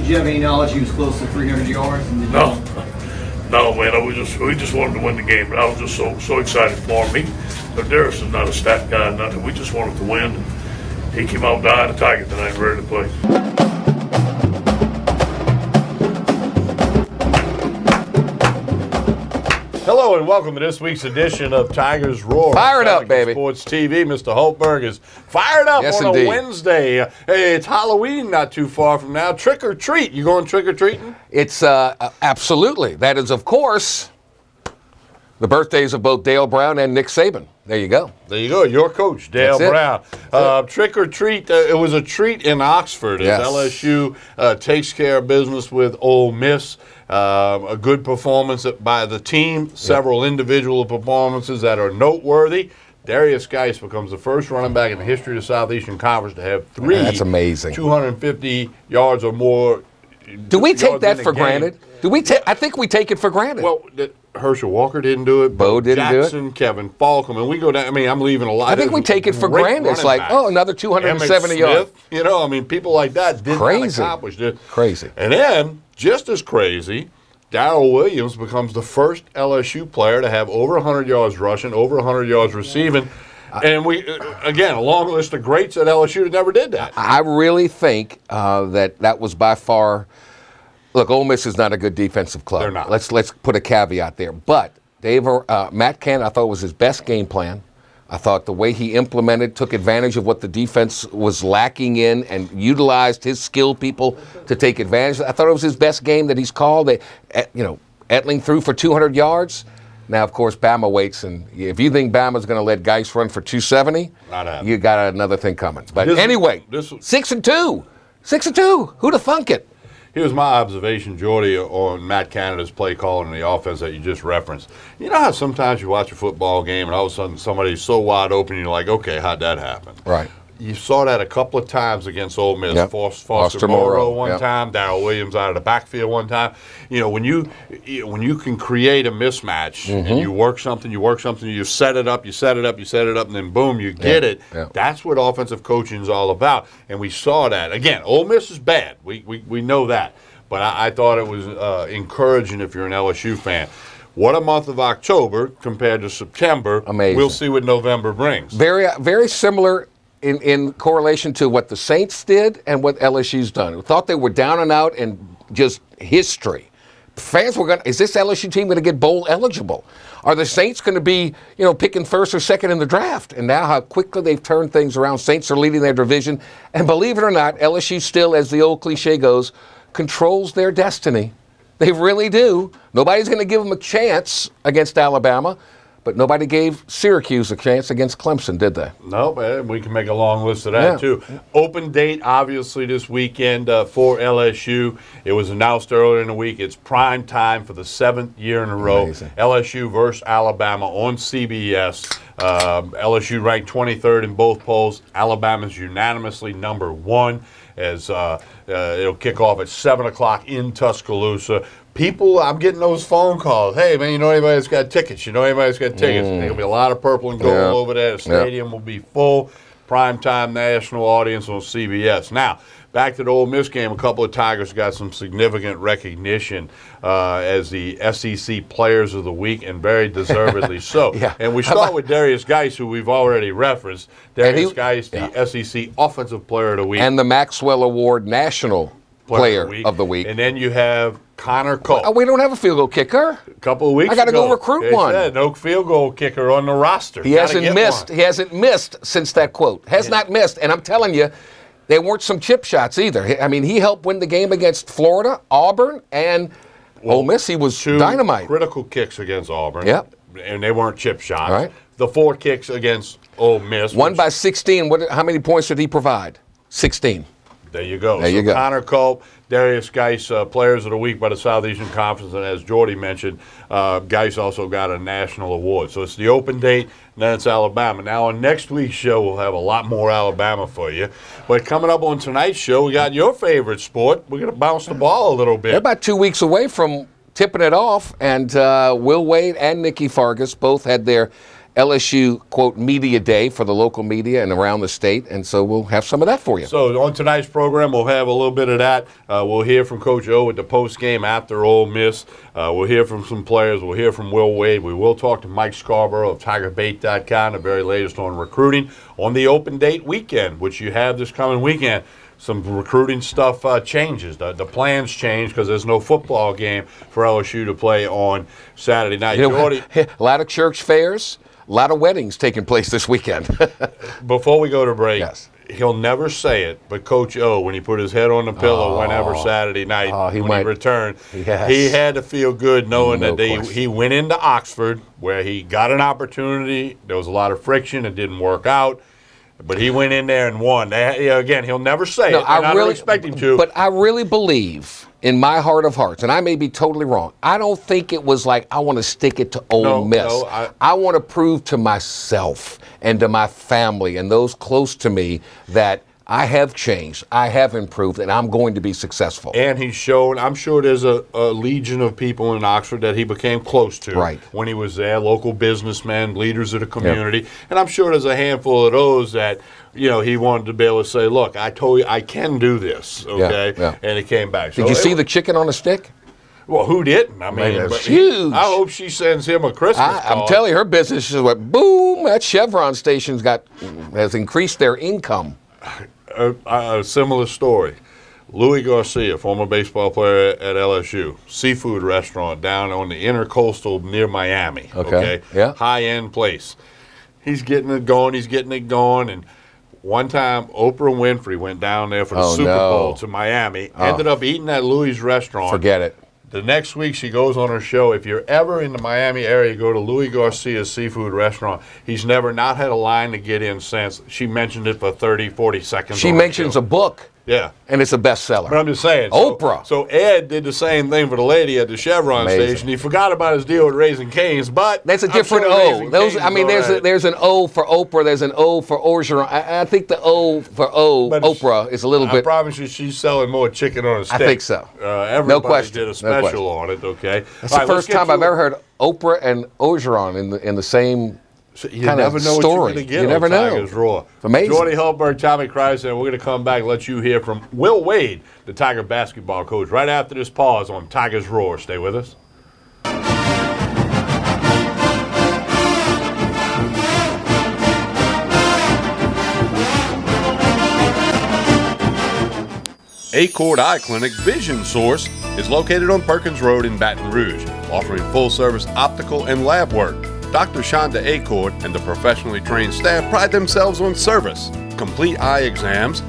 Did you have any knowledge he was close to 300 yards? And No, no, man. We just wanted to win the game. But I was just so excited for him. Darius is not a stat guy, nothing. We just wanted to win. He came out dying a Tiger tonight, ready to play. Hello and welcome to this week's edition of Tigers Roar. Fire it up, baby. Sports TV. Mr. Holtberg is fired up Yes, on indeed. a Wednesday. Hey, it's Halloween not too far from now. Trick or treat. You going trick or treating? It's absolutely. That is, of course, the birthdays of both Dale Brown and Nick Saban. There you go. There you go. Your coach, Dale That's Brown. Trick or treat. It was a treat in Oxford as Yes. LSU takes care of business with Ole Miss. A good performance by the team. Several individual performances that are noteworthy. Darius Geis becomes the first running back in the history of the Southeastern Conference to have three. That's amazing. 250 yards or more. Do we take yards that in a for game. granted? I think we take it for granted. Well, Herschel Walker didn't do it. Bo didn't do it. Jackson, Kevin Falcom, and we go down. I mean, I'm leaving a lot. I think we take it for great granted. It's running like, backs. oh, another 270 Emmitt yards. Smith, you know, I mean, people like that did not Crazy. accomplish this. Crazy. And then, just as crazy, Darrell Williams becomes the first LSU player to have over 100 yards rushing, over 100 yards receiving. And we, again, a long list of greats at LSU that never did that. I really think that was by far. Look, Ole Miss is not a good defensive club. They're not. Let's put a caveat there. But Matt Canada, I thought was his best game plan. I thought the way he implemented, took advantage of what the defense was lacking in, and utilized his skilled people to take advantage. I thought it was his best game that he's called. Etling threw for 200 yards. Now, of course, Bama waits, and if you think Bama's going to let Geis run for 270, Not happening. you got another thing coming. But This- anyway, this- 6-2, 6-2. Who'd have thunk it? Here's my observation, Jordy, on Matt Canada's play calling and the offense that you just referenced. You know how sometimes you watch a football game and all of a sudden somebody's so wide open, you're like, okay, how'd that happen? Right. You saw that a couple of times against Ole Miss. Yep. Foster Moreau one Yep. time, Darrell Williams out of the backfield one time. You know, when you can create a mismatch and you work something, you set it up, and then boom, you get it. Yeah. That's what offensive coaching is all about. And we saw that. Again, Ole Miss is bad. We know that. But I thought it was encouraging if you're an LSU fan. What a month of October compared to September. Amazing. We'll see what November brings. Very, very similar in correlation to what the Saints did and what LSU's done. We thought they were down and out and just history. Fans were is this LSU team going to get bowl eligible? Are the Saints going to be, picking first or second in the draft? And now how quickly they've turned things around. Saints are leading their division. And believe it or not, LSU still, as the old cliche goes, controls their destiny. They really do. Nobody's going to give them a chance against Alabama. But nobody gave Syracuse a chance against Clemson, did they? No, but we can make a long list of that, too. Open date, obviously, this weekend for LSU. It was announced earlier in the week. It's prime time for the 7th year in a row. Amazing. LSU versus Alabama on CBS. LSU ranked 23rd in both polls. Alabama's unanimously number 1 as it'll kick off at 7 o'clock in Tuscaloosa. People, I'm getting those phone calls. Hey, man, you know anybody that's got tickets? There's going to be a lot of purple and gold over there. The stadium will be full. Primetime national audience on CBS. Now, back to the Ole Miss game. A couple of Tigers got some significant recognition as the SEC Players of the Week, and very deservedly so. And we start with Darius Geis, who we've already referenced. Darius Geis, the SEC Offensive Player of the Week. And the Maxwell Award National Player of the Week. And then you have Connor Culp. We don't have a field goal kicker. A couple of weeks ago. I got to go recruit one. No field goal kicker on the roster. He hasn't missed. He hasn't missed since that quote. Has not missed. And I'm telling you, there weren't some chip shots either. I mean, he helped win the game against Florida, Auburn, and Ole Miss. He was dynamite. Critical kicks against Auburn. Yep. And they weren't chip shots. Right. The 4 kicks against Ole Miss. Won by 16. How many points did he provide? 16. There you go. There you go. Connor Culp, Darius Geis, Players of the Week by the Southeastern Conference, and as Jordy mentioned, Geis also got a national award. So it's the open date, and then it's Alabama. Now on next week's show, we'll have a lot more Alabama for you. But coming up on tonight's show, we got your favorite sport. We're going to bounce the ball a little bit. They're about 2 weeks away from tipping it off, and Will Wade and Nikki Fargas both had their LSU, quote, media day for the local media and around the state, and so we'll have some of that for you. So on tonight's program, we'll have a little bit of that. We'll hear from Coach O at the post game after Ole Miss. We'll hear from some players. We'll hear from Will Wade. We will talk to Mike Scarborough of TigerBait.com, the very latest on recruiting on the open date weekend, which you have this coming weekend. Some recruiting stuff changes. The plans change because there's no football game for LSU to play on Saturday night. You know, a lot of church fairs. A lot of weddings taking place this weekend. Before we go to break, yes. He'll never say it, but Coach O, when he put his head on the pillow whenever Saturday night he returned, yes. he had to feel good knowing that he went into Oxford where he got an opportunity. There was a lot of friction. It didn't work out. But he went in there and won. Again, he'll never say it. I don't expect him to. But I really believe in my heart of hearts, and I may be totally wrong, I don't think it was like I want to stick it to Ole Miss. No, I want to prove to myself and to my family and those close to me that I have changed, I have improved, and I'm going to be successful. And he's shown, I'm sure there's a legion of people in Oxford that he became close to when he was there, local businessmen, leaders of the community. Yep. And I'm sure there's a handful of those that, you know, he wanted to be able to say, look, I told you I can do this, okay? Yeah. And he came back. Did you see the chicken on a stick? Well, who didn't? I mean, it's huge. I hope she sends him a Christmas card. I'm telling you, her business just went boom. That Chevron station's has increased their income. A similar story. Louis Garcia, former baseball player at LSU, seafood restaurant down on the Intercoastal near Miami. Okay. Yeah. High-end place. He's getting it going, and one time Oprah Winfrey went down there for the Super Bowl to Miami, ended up eating at Louis' restaurant. Forget it. The next week she goes on her show. If you're ever in the Miami area, go to Louis Garcia's seafood restaurant. He's never not had a line to get in since. She mentioned it for 30, 40 seconds. She mentions a book. Yeah. And it's a bestseller. But I'm just saying. Oprah. So Ed did the same thing for the lady at the Chevron station. He forgot about his deal with Raising Cane's, but that's a different O. There's an O for Oprah. There's an O for Orgeron. I think the O for Oprah is a little bit. I promise you, she's selling more chicken on a stick. I think so. Everybody did a special on it. Okay. That's the first time I've ever heard Oprah and Orgeron in the same. So you never know what you're going to get. You never know. Tigers Raw. It's amazing. Jordy Hultberg, Tommy Kreis, and we're going to come back and let you hear from Will Wade, the Tiger basketball coach, right after this pause on Tigers Roar. Stay with us. Acord Eye Clinic Vision Source is located on Perkins Road in Baton Rouge, offering full-service optical and lab work. Dr. Shonda Acord and the professionally trained staff pride themselves on service, complete eye exams,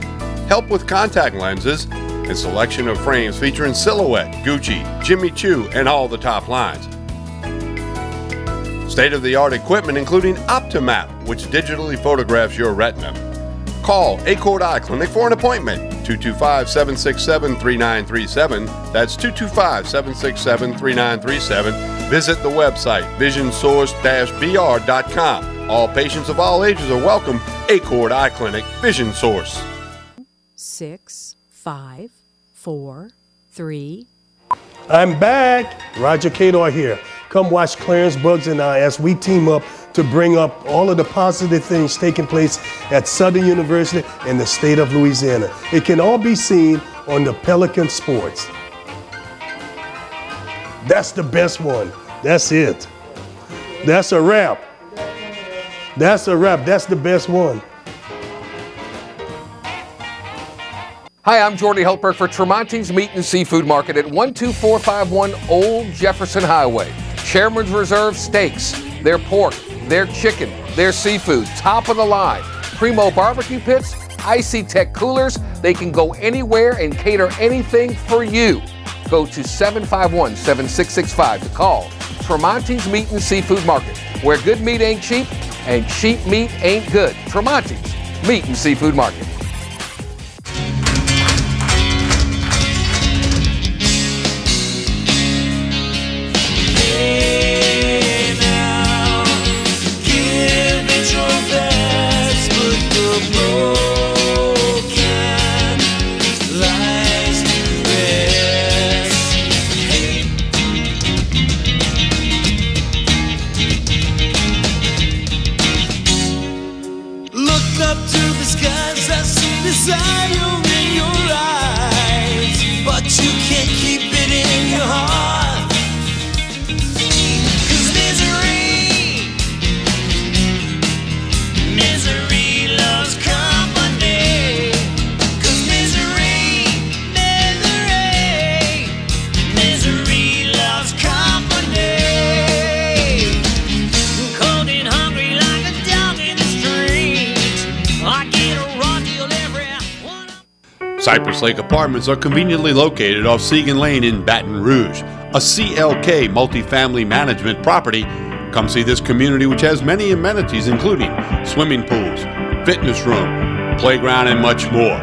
help with contact lenses, and selection of frames featuring Silhouette, Gucci, Jimmy Choo, and all the top lines. State-of-the-art equipment including Optimap, which digitally photographs your retina. Call Acord Eye Clinic for an appointment, 225-767-3937. That's 225-767-3937. Visit the website, visionsource-br.com. All patients of all ages are welcome. Acord Eye Clinic, Vision Source. 6, 5, 4, 3. I'm back. Roger Cador here. Come watch Clarence Bugs and I as we team up to bring up all of the positive things taking place at Southern University in the state of Louisiana. It can all be seen on the Pelican Sports. That's the best one. That's it. That's a wrap. That's a wrap. That's the best one. Hi, I'm Jordy Hultberg for Tremonti's Meat and Seafood Market at 12451 Old Jefferson Highway. Chairman's Reserve steaks, their pork, their chicken, their seafood, top of the line. Primo barbecue pits, Icy Tech coolers. They can go anywhere and cater anything for you. Go to 751-7665 to call Tremonti's Meat and Seafood Market, where good meat ain't cheap and cheap meat ain't good. Tremonti's Meat and Seafood Market. desire in your eyes, but you can't keep it in your heart. 'Cause misery loves company. 'Cause misery loves company. Cold and hungry like a dog in the street. I get a raw deal every one. Cypress Lake Apartments are conveniently located off Segan Lane in Baton Rouge, a CLK multifamily management property. Come see this community, which has many amenities including swimming pools, fitness room, playground, and much more.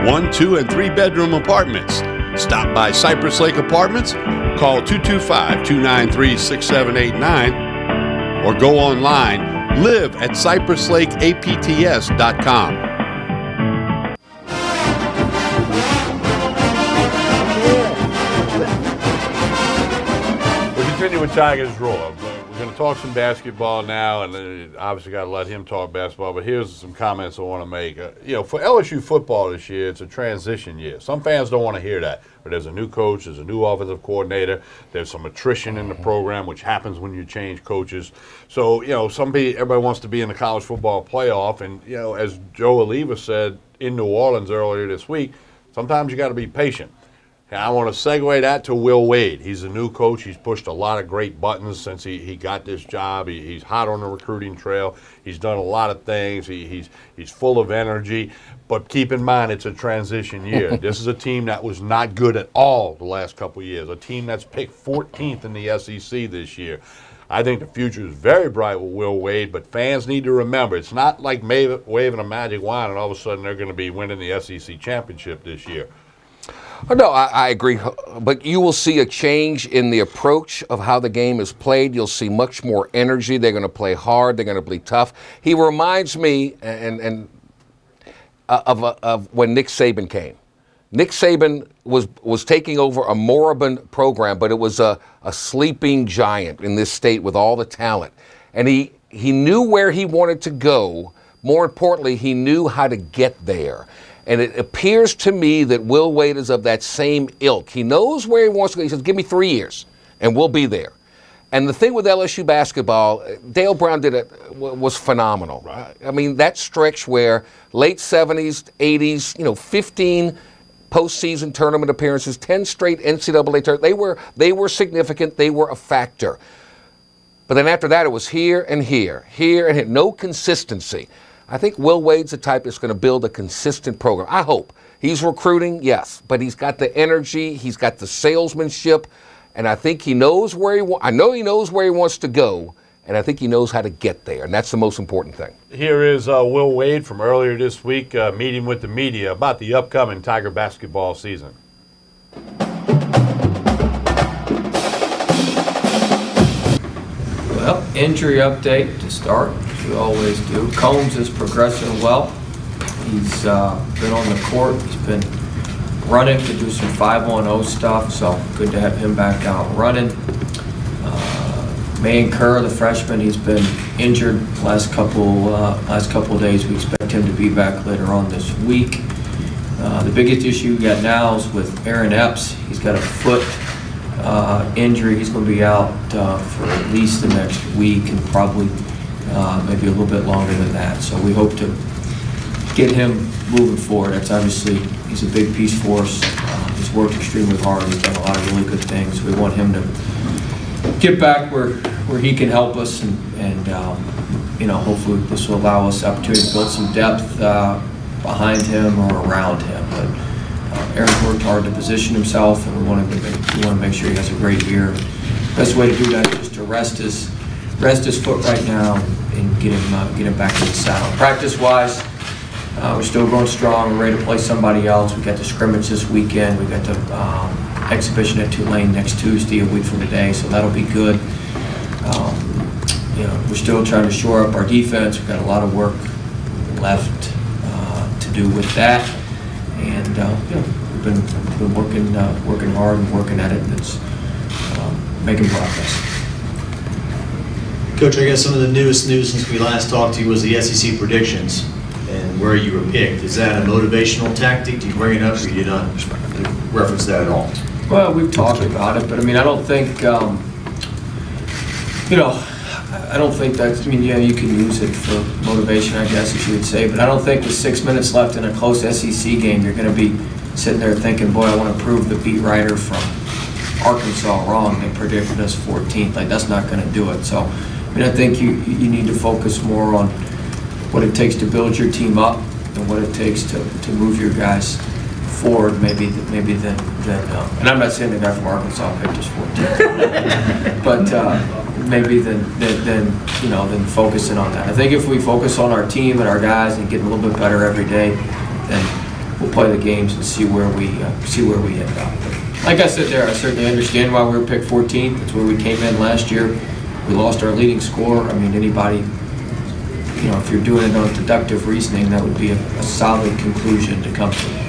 1, 2, and 3 bedroom apartments. Stop by Cypress Lake Apartments, call 225-293-6789, or go online, live at cypresslakeapts.com. We continue with Tigers Raw. We're going to talk some basketball now, and obviously got to let him talk basketball, but here's some comments I want to make. For LSU football this year, it's a transition year. Some fans don't want to hear that, but there's a new coach, there's a new offensive coordinator, there's some attrition in the program, which happens when you change coaches. So, everybody wants to be in the college football playoff, and, as Joe Oliva said in New Orleans earlier this week, sometimes you got to be patient. And I want to segue that to Will Wade. He's a new coach. He's pushed a lot of great buttons since he got this job. He's hot on the recruiting trail. He's done a lot of things. He's full of energy. But keep in mind, it's a transition year. This is a team that was not good at all the last couple of years, a team that's picked 14th in the SEC this year. I think the future is very bright with Will Wade, but fans need to remember, it's not like waving a magic wand and all of a sudden they're going to be winning the SEC championship this year. No, I agree, but you will see a change in the approach of how the game is played. You'll see much more energy. They're going to play hard. They're going to play tough. He reminds me of when Nick Saban came. Nick Saban was taking over a moribund program, but it was a sleeping giant in this state with all the talent. And he knew where he wanted to go. More importantly, he knew how to get there. And it appears to me that Will Wade is of that same ilk. He knows where he wants to go. He says, give me 3 years, and we'll be there. And the thing with LSU basketball, Dale Brown did it, was phenomenal. Right. I mean, that stretch where late 70s, 80s, 15 postseason tournament appearances, 10 straight NCAA tournaments, they were significant. They were a factor. But then after that, it was here and here, here and here. No consistency. I think Will Wade's the type that's going to build a consistent program. I hope. He's recruiting, yes, but he's got the energy, he's got the salesmanship, and I think he knows where I know he knows where he wants to go, and I think he knows how to get there, and that's the most important thing. Here is Will Wade from earlier this week meeting with the media about the upcoming Tiger basketball season. Well, injury update to start, as we always do. Combs is progressing well. He's been on the court. He's been running to do some 5-on-0 stuff, so good to have him back out running. Mayan Kerr, the freshman, he's been injured last couple of days. We expect him to be back later on this week. The biggest issue we got now is with Aaron Epps. He's got a foot injury. He's going to be out for at least the next week and probably maybe a little bit longer than that. So we hope to get him moving forward. That's obviously, he's a big piece for us. He's worked extremely hard. He's done a lot of really good things. We want him to get back where he can help us, and hopefully this will allow us the opportunity to build some depth behind him or around him. But Aaron's worked hard to position himself, and we want to make sure he has a great year. Best way to do that is just to rest his foot right now and get him back in the saddle. Practice-wise, we're still going strong. We're ready to play somebody else. We got the scrimmage this weekend. We got the exhibition at Tulane next Tuesday, a week from today, so that'll be good. We're still trying to shore up our defense. We've got a lot of work left to do with that, and we've been working hard and working at it, and it's making progress. Coach, I guess some of the newest news since we last talked to you was the SEC predictions. And where you were picked. Is that a motivational tactic? Do you bring it up, or you not reference that at all? Well, we've talked about it, but I mean, I don't think, you know, I don't think that's, I mean, yeah, you can use it for motivation, I guess, as you would say, but I don't think with 6 minutes left in a close SEC game, you're going to be sitting there thinking, boy, I want to prove the beat writer from Arkansas wrong. They predicted us 14th. Like, that's not going to do it. So, I mean, I think you need to focus more on what it takes to build your team up and what it takes to move your guys forward, maybe than and I'm not saying the guy from Arkansas picked us 14th, but maybe than focusing on that. I think if we focus on our team and our guys and getting a little bit better every day, then we'll play the games and see where we end up. But like I said there, I certainly understand why we were picked 14th. That's where we came in last year. We lost our leading scorer. I mean, anybody, you know, if you're doing it on deductive reasoning, that would be a solid conclusion to come to.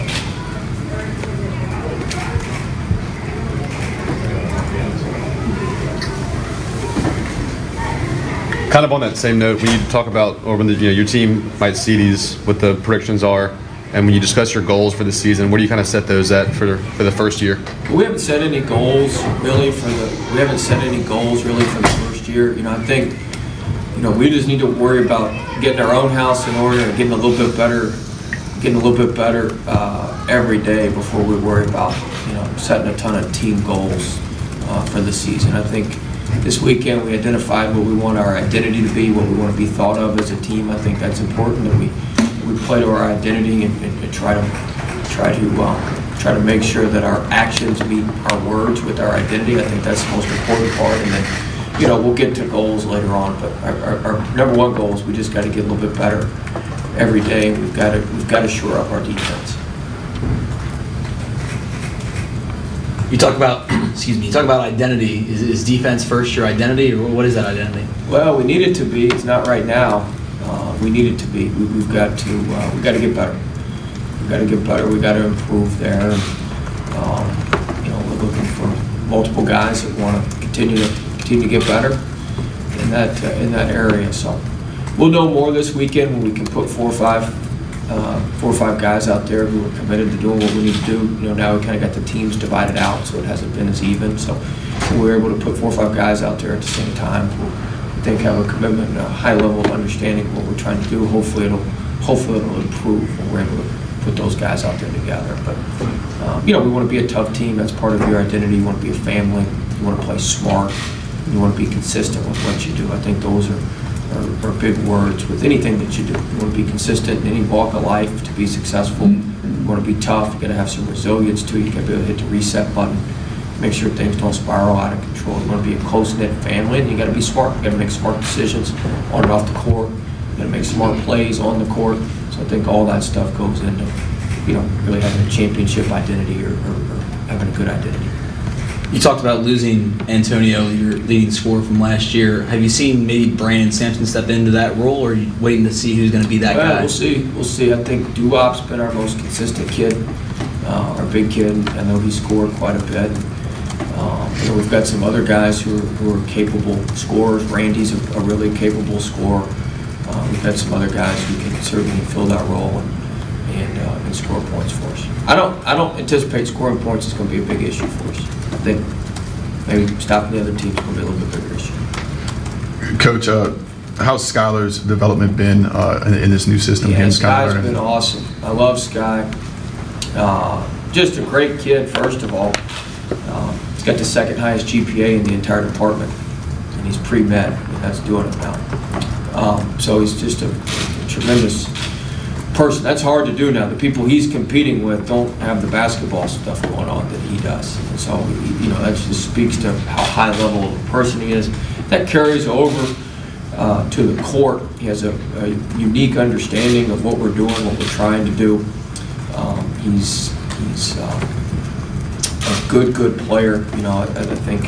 Kind of on that same note, when you talk about, or when your team might see these, what the predictions are, and when you discuss your goals for the season, where do you kind of set those at for the first year? We haven't set any goals really for the first year. You know, I think, you know, we just need to worry about getting our own house in order and getting a little bit better every day before we worry about, you know, setting a ton of team goals for the season. I think this weekend we identified what we want our identity to be, what we want to be thought of as a team. I think that's important that we play to our identity and try to make sure that our actions meet our words with our identity. I think that's the most important part. And then, you know, we'll get to goals later on. But our number one goal is we just got to get a little bit better every day. We've got to shore up our defense. You talk about, identity. Is defense first your identity, or what is that identity? Well, we need it to be. It's not right now. We need it to be. We've got to get better. We've got to get better. We've got to improve there. And, you know, we're looking for multiple guys that want to continue to get better in that area. So we'll know more this weekend when we can put 4 or 5 guys out there who are committed to doing what we need to do. You know, now we kind of got the teams divided out, so it hasn't been as even. So we're able to put 4 or 5 guys out there at the same time who I think have a commitment and a high level of understanding of what we're trying to do. Hopefully it'll improve when we're able to put those guys out there together. But you know, we want to be a tough team. That's part of your identity. You want to be a family. You want to play smart. You want to be consistent with what you do. I think those are big words with anything that you do. You want to be consistent in any walk of life to be successful. You want to be tough. You got to have some resilience too. You got to be able to hit the reset button, make sure things don't spiral out of control. You want to be a close-knit family, and you got to be smart. You got to make smart decisions on and off the court. You got to make smart plays on the court. So I think all that stuff goes into, you know, really having a championship identity or having a good identity. You talked about losing Antonio, your leading scorer from last year. Have you seen maybe Brandon Sampson step into that role, or are you waiting to see who's going to be that guy? We'll see. I think Duop's been our most consistent kid, our big kid. I know he scored quite a bit. You know, we've got some other guys who are capable scorers. Randy's a really capable scorer. We've got some other guys who can certainly fill that role and score points for us. I don't anticipate scoring points is going to be a big issue for us. I think maybe stopping the other teams is going to be a little bit bigger issue. Coach, how's Skylar's development been in this new system? Yeah, Sky's been awesome. I love Sky. Just a great kid, first of all. He's got the second highest GPA in the entire department, and he's pre-med, and that's doing it now. So he's just a tremendous person. That's hard to do now. The people he's competing with don't have the basketball stuff going on that he does. And so, you know, that just speaks to how high level of a person he is. That carries over to the court. He has a unique understanding of what we're doing, what we're trying to do. He's a good player. You know, I think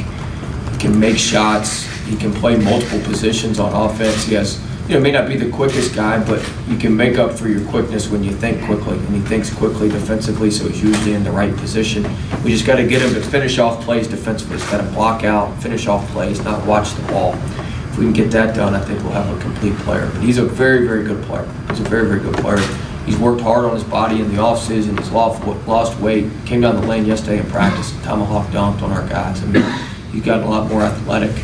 he can make shots. He can play multiple positions on offense. He has, you know, may not be the quickest guy, but you can make up for your quickness when you think quickly. And he thinks quickly defensively, so he's usually in the right position. We just got to get him to finish off plays defensively. He's got to block out, finish off plays, not watch the ball. If we can get that done, I think we'll have a complete player. But he's a very, very good player. He's a very, very good player. He's worked hard on his body in the offseason. He's lost weight. Came down the lane yesterday in practice and tomahawk dunked on our guys. I mean, he's gotten a lot more athletic,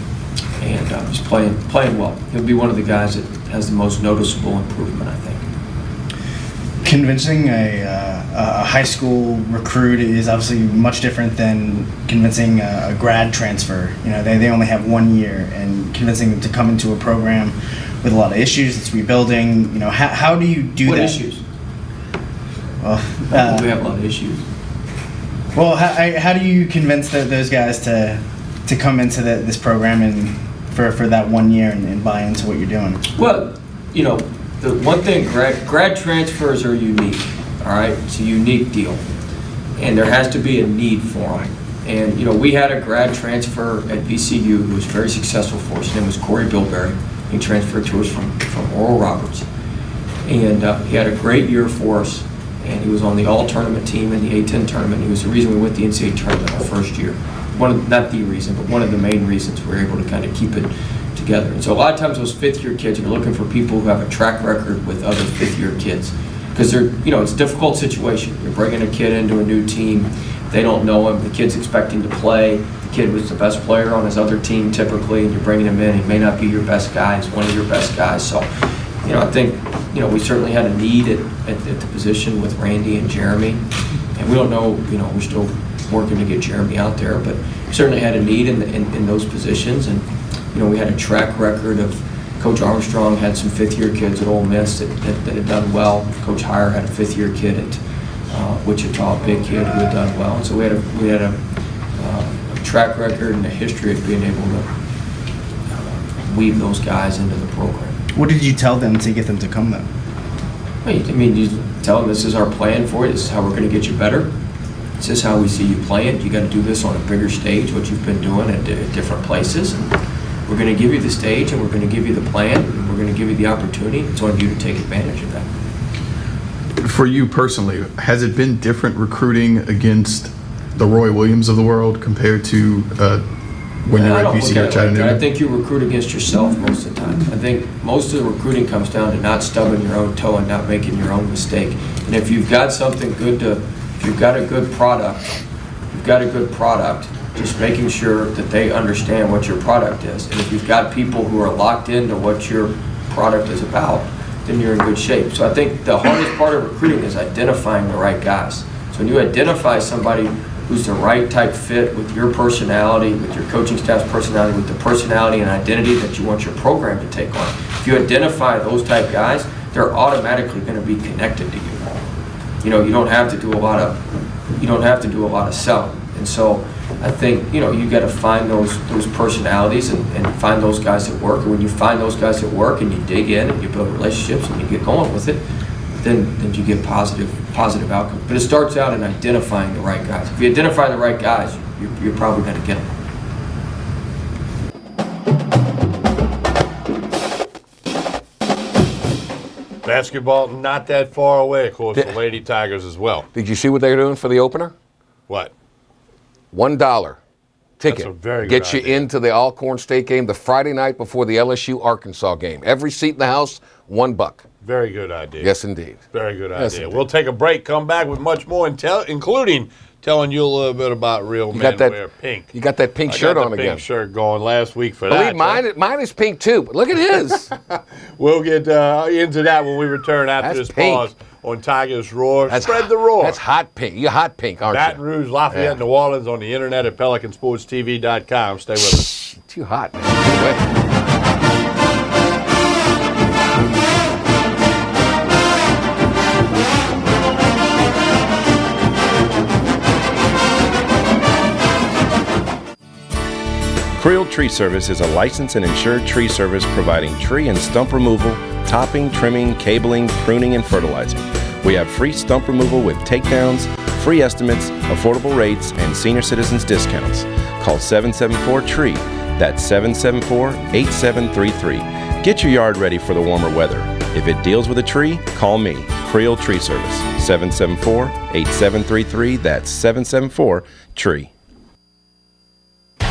and he's playing well. He'll be one of the guys that has the most noticeable improvement, I think. Convincing a high school recruit is obviously much different than convincing a grad transfer. You know, they only have 1 year, and convincing them to come into a program with a lot of issues that's rebuilding. You know, how do you do that? What issues? Well, we have a lot of issues. Well, how do you convince those guys to come into this program and for that 1 year and buy into what you're doing? Well, you know, the one thing, grad transfers are unique, all right? It's a unique deal, and there has to be a need for them. And, you know, we had a grad transfer at VCU who was very successful for us. His name was Corey Bilberry. He transferred to us from Oral Roberts. And he had a great year for us, and he was on the all-tournament team in the A-10 tournament. He was the reason we went to the NCAA tournament our first year. Not the reason, but one of the main reasons we were able to kind of keep it together. And so a lot of times those fifth-year kids are looking for people who have a track record with other fifth-year kids, because they're, you know, it's a difficult situation. You're bringing a kid into a new team, they don't know him, the kid's expecting to play, the kid was the best player on his other team typically, and you're bringing him in, he may not be your best guy, he's one of your best guys. So, you know, I think, you know, we certainly had a need at the position with Randy and Jeremy, and we don't know, you know, we're still working to get Jeremy out there, but we certainly had a need in those positions. And you know, we had a track record of Coach Armstrong had some fifth-year kids at Ole Miss that had done well. Coach Heyer had a fifth-year kid at Wichita, a big kid who had done well. And so we had a track record and a history of being able to weave those guys into the program. What did you tell them to get them to come then? I mean, you tell them this is our plan for you. This is how we're going to get you better. This is how we see you playing. You got to do this on a bigger stage, what you've been doing at different places. And we're going to give you the stage, and we're going to give you the plan, and we're going to give you the opportunity. It's on you to take advantage of that. For you personally, has it been different recruiting against the Roy Williams of the world compared to when you were at VCU or Chattanooga? I think you recruit against yourself most of the time. I think most of the recruiting comes down to not stubbing your own toe and not making your own mistake. And if you've got something good if you've got a good product, just making sure that they understand what your product is. And if you've got people who are locked into what your product is about, then you're in good shape. So I think the hardest part of recruiting is identifying the right guys. So when you identify somebody who's the right type fit with your personality, with your coaching staff's personality, with the personality and identity that you want your program to take on, if you identify those type guys, they're automatically going to be connected to you. You know, you don't have to do a lot of selling. And so I think, you know, you got to find those personalities and find those guys that work. And when you find those guys that work and you dig in and you build relationships and you get going with it, then you get positive outcomes. But it starts out in identifying the right guys. If you identify the right guys, you're probably going to get them. Basketball, not that far away, of course, the Lady Tigers as well. Did you see what they're doing for the opener? What? $1 ticket. That's a very good Gets you idea. into the Alcorn State game the Friday night before the LSU-Arkansas game. Every seat in the house, $1. Very good idea. Yes, indeed. Very good Yes, idea. indeed. We'll take a break, come back with much more, including telling you a little bit about Real Men Wear Pink. You got that pink I shirt got on the again. pink shirt going last week for Believe that. mine is pink too, but look at his. We'll get into that when we return after That's this pink. pause on Tigers Roar. Spread the roar. That's hot pink. You're hot pink, aren't Baton you? Rouge, Lafayette, Yeah. New Orleans on the internet at PelicanSportsTV.com. Stay with us. Too hot, man. Get away. Creel Tree Service is a licensed and insured tree service providing tree and stump removal, topping, trimming, cabling, pruning, and fertilizing. We have free stump removal with takedowns, free estimates, affordable rates, and senior citizens discounts. Call 774-TREE. That's 774-8733. Get your yard ready for the warmer weather. If it deals with a tree, call me, Creel Tree Service, 774-8733. That's 774-TREE.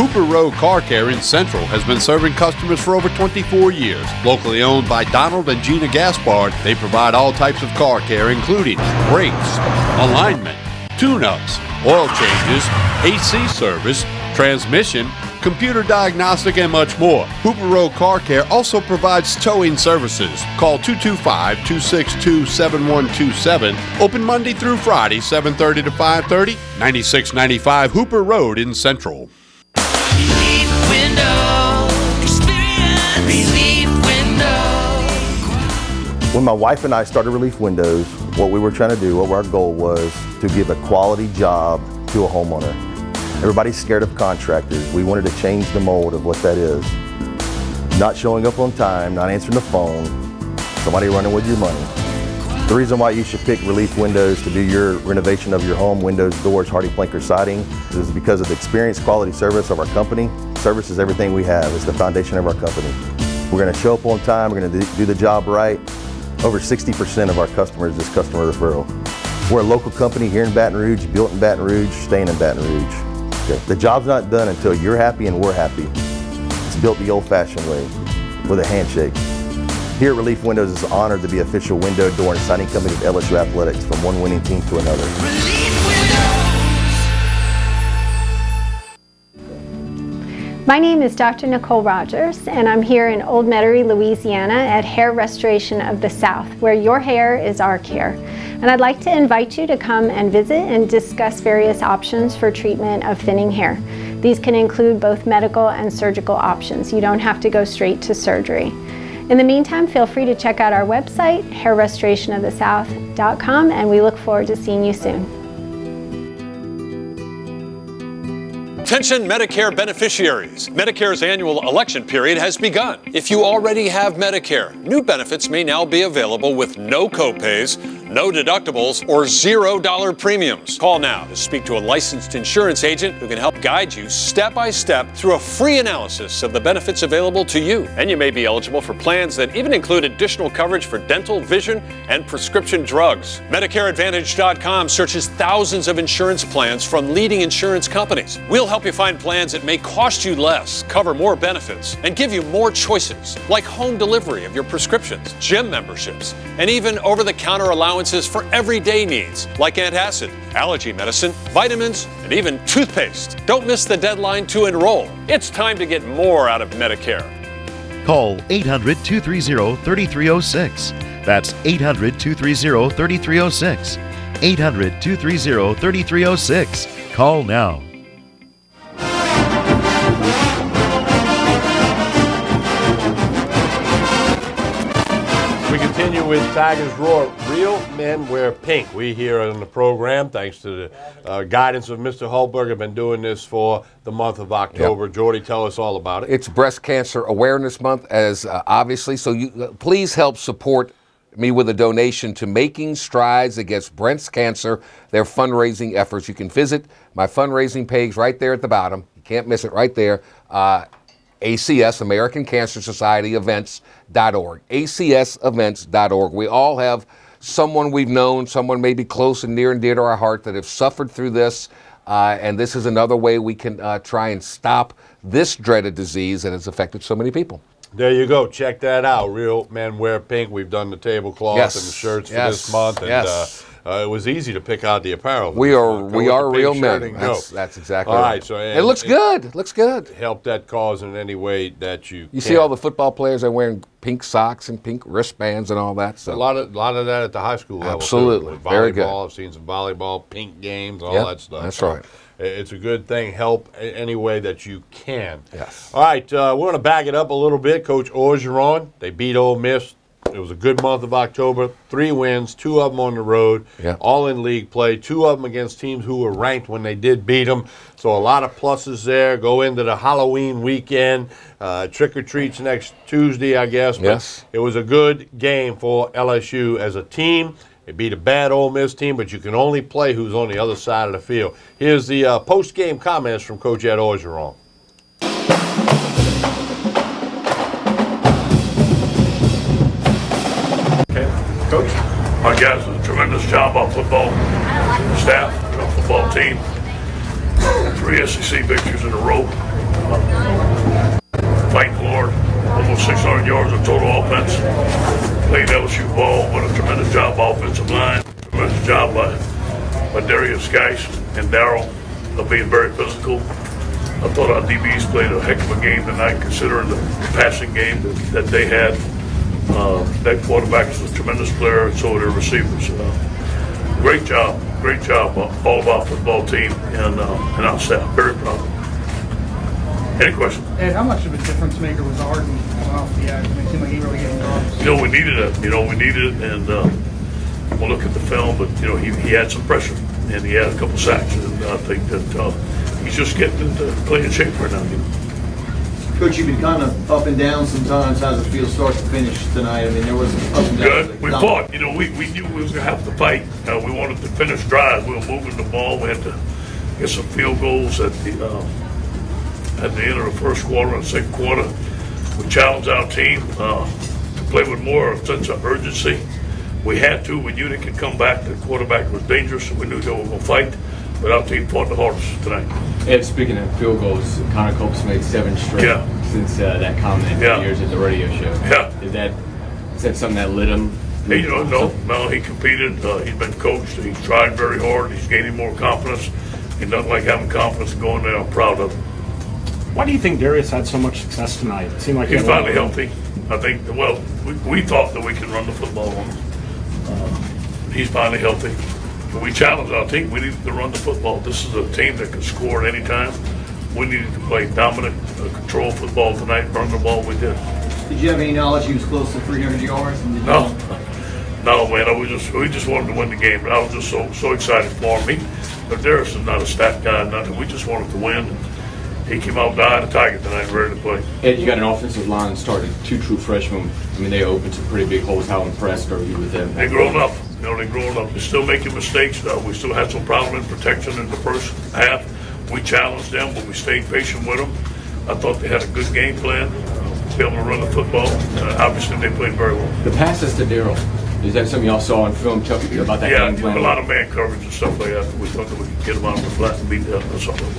Hooper Road Car Care in Central has been serving customers for over 24 years. Locally owned by Donald and Gina Gaspard, they provide all types of car care, including brakes, alignment, tune-ups, oil changes, AC service, transmission, computer diagnostic, and much more. Hooper Road Car Care also provides towing services. Call 225-262-7127. Open Monday through Friday, 7:30 to 5:30, 9695 Hooper Road in Central. When my wife and I started Relief Windows, what we were trying to do, what our goal was to give a quality job to a homeowner. Everybody's scared of contractors. We wanted to change the mold of what that is. Not showing up on time, not answering the phone, somebody running with your money. The reason why you should pick Relief Windows to do your renovation of your home, windows, doors, Hardy Planker siding, is because of the experience, quality service of our company. Service is everything we have. It's the foundation of our company. We're going to show up on time. We're going to do the job right. Over 60% of our customers is customer referral. We're a local company here in Baton Rouge, built in Baton Rouge, staying in Baton Rouge. Okay. The job's not done until you're happy and we're happy. It's built the old-fashioned way, with a handshake. Here at Relief Windows, it's an honor to be official window, door, and siding company of LSU Athletics, from one winning team to another. My name is Dr. Nicole Rogers, and I'm here in Old Metairie, Louisiana at Hair Restoration of the South, where your hair is our care. And I'd like to invite you to come and visit and discuss various options for treatment of thinning hair. These can include both medical and surgical options. You don't have to go straight to surgery. In the meantime, feel free to check out our website, hairrestorationofthesouth.com, and we look forward to seeing you soon. Attention Medicare beneficiaries. Medicare's annual election period has begun. If you already have Medicare, new benefits may now be available with no copays, no deductibles, or $0 premiums. Call now to speak to a licensed insurance agent who can help guide you step by step through a free analysis of the benefits available to you. And you may be eligible for plans that even include additional coverage for dental, vision, and prescription drugs. MedicareAdvantage.com searches thousands of insurance plans from leading insurance companies. We'll help you find plans that may cost you less, cover more benefits, and give you more choices, like home delivery of your prescriptions, gym memberships, and even over-the-counter allowances for everyday needs, like antacid, allergy medicine, vitamins, and even toothpaste. Don't miss the deadline to enroll. It's time to get more out of Medicare. Call 800-230-3306. That's 800-230-3306. 800-230-3306. Call now. We continue with Tigers Roar. Real men wear pink. We here on the program, thanks to the guidance of Mr. Hultberg, have been doing this for the month of October. Yep. Jordy, tell us all about it. It's Breast Cancer Awareness Month, as obviously. So you please help support me with a donation to Making Strides Against Breast Cancer, their fundraising efforts. You can visit my fundraising page right there at the bottom. You can't miss it right there. ACS, American Cancer Society Events.org. ACSEvents.org. We all have someone we've known, someone maybe close and near and dear to our heart that have suffered through this, and this is another way we can try and stop this dreaded disease that has affected so many people. There you go. Check that out. Real Men Wear Pink. We've done the tablecloth and the shirts for this month, and it was easy to pick out the apparel. We are real men. That's exactly all right. So it looks good. It looks good. Help that cause in any way that you can. You see all the football players are wearing pink socks and pink wristbands and all that. So a lot of that at the high school level. Absolutely, very good. I've seen some volleyball, pink games, all that stuff. That's right. It's a good thing. Help any way that you can. Yes. All right, we're going to back it up a little bit. Coach Orgeron, they beat Ole Miss. It was a good month of October. 3 wins, 2 of them on the road, all in league play. 2 of them against teams who were ranked when they did beat them. So a lot of pluses there. Go into the Halloween weekend. Trick-or-treats next Tuesday, I guess. But it was a good game for LSU as a team. They beat a bad Ole Miss team, but you can only play who's on the other side of the field. Here's the post-game comments from Coach Ed Orgeron. Coach? Our guys did a tremendous job on football staff, football team. 3 SEC victories in a row. Fighting hard, almost 600 yards of total offense. Played LSU ball, what a tremendous job offensive line. Tremendous job by Darius Geis and Darryl of being very physical. I thought our DBs played a heck of a game tonight, considering the passing game that they had. That quarterback is a tremendous player, and so are their receivers. Great job, all of our football team and our staff. Very proud. Any questions? Ed, how much of a difference maker was Arden coming off the edge? I mean, it seemed like he really getting yards. We needed it. We needed it, and we'll look at the film. But he had some pressure, and he had a couple sacks, and I think that he's just getting into playing shape right now. Coach, you've been kind of up and down sometimes. How's it feel start to finish tonight? I mean, there was some up and down. Good. We fought. We knew we was going to have to fight. We wanted to finish drives. We were moving the ball. We had to get some field goals at the end of the first quarter and second quarter. We challenged our team to play with more sense of urgency. We had to. We knew they could come back. The quarterback was dangerous, so we knew they were going to fight. But our team fought the hardest tonight. Ed, speaking of field goals, Connor Cope's made 7 straight since that comment in 2 years at the radio show. Yeah. Is that something that lit him? Hey, no, he competed. He's been coached. He's tried very hard. He's gaining more confidence. He doesn't like having confidence going there. I'm proud of him. Why do you think Darius had so much success tonight? It seemed like he's finally healthy. I think, we thought that we could run the football on him. He's finally healthy. We challenged our team. We needed to run the football. This is a team that can score at any time. We needed to play dominant, control football tonight, run the ball. We did. Did you have any knowledge he was close to 300 yards? No, man. We just wanted to win the game. But I was just so excited for him. But Darius is not a stat guy, nothing. We just wanted to win. He came out dying a tiger tonight, ready to play. Ed, you got an offensive line that started 2 true freshmen. I mean, they opened some pretty big holes. How impressed are you with them? They're growing up. They're growing up. They're still making mistakes. We still had some problem in protection in the first half. We challenged them, but we stayed patient with them. I thought they had a good game plan, be able to run the football. Obviously, they played very well. The passes to Darryl, is that something y'all saw on film, Chuck, about that game plan? Yeah, a lot of man coverage and stuff like that. We thought that we could get them out on the flat and beat them or something.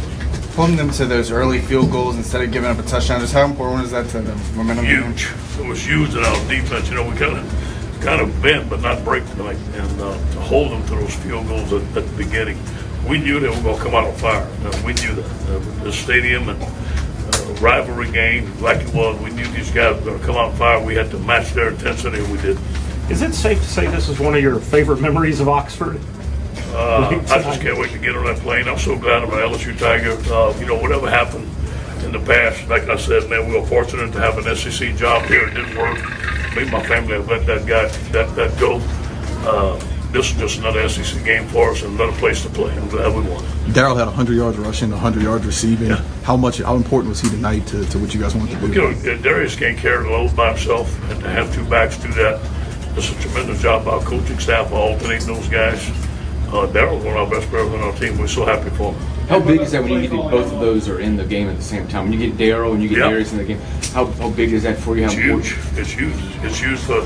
Pulling them to those early field goals instead of giving up a touchdown, just how important is that to the momentum? Huge. It was huge in our defense. We kind of bent but not break tonight, and to hold them to those field goals at the beginning. We knew they were going to come out on fire. We knew that. The stadium and rivalry game, like it was, we knew these guys were going to come out on fire. We had to match their intensity, and we did. Is it safe to say this is one of your favorite memories of Oxford? I just can't wait to get on that plane. I'm so glad I'm an LSU Tiger. Whatever happened in the past, like I said, man, we were fortunate to have an SEC job here. It didn't work. Me and my family have let that go. This is just another SEC game for us and another place to play. I'm glad we won. Darryl had 100 yards rushing, 100 yards receiving. Yeah. How important was he tonight to what you guys wanted to do? Darius can't carry the load by himself, and to have 2 backs do that, it's a tremendous job by our coaching staff alternating those guys. Darryl's one of our best players on our team. We're so happy for him. How big is that when you get both of those are in the game at the same time? When you get Darryl and you get Darius in the game, how big is that for you? It's huge. It's huge. It's huge for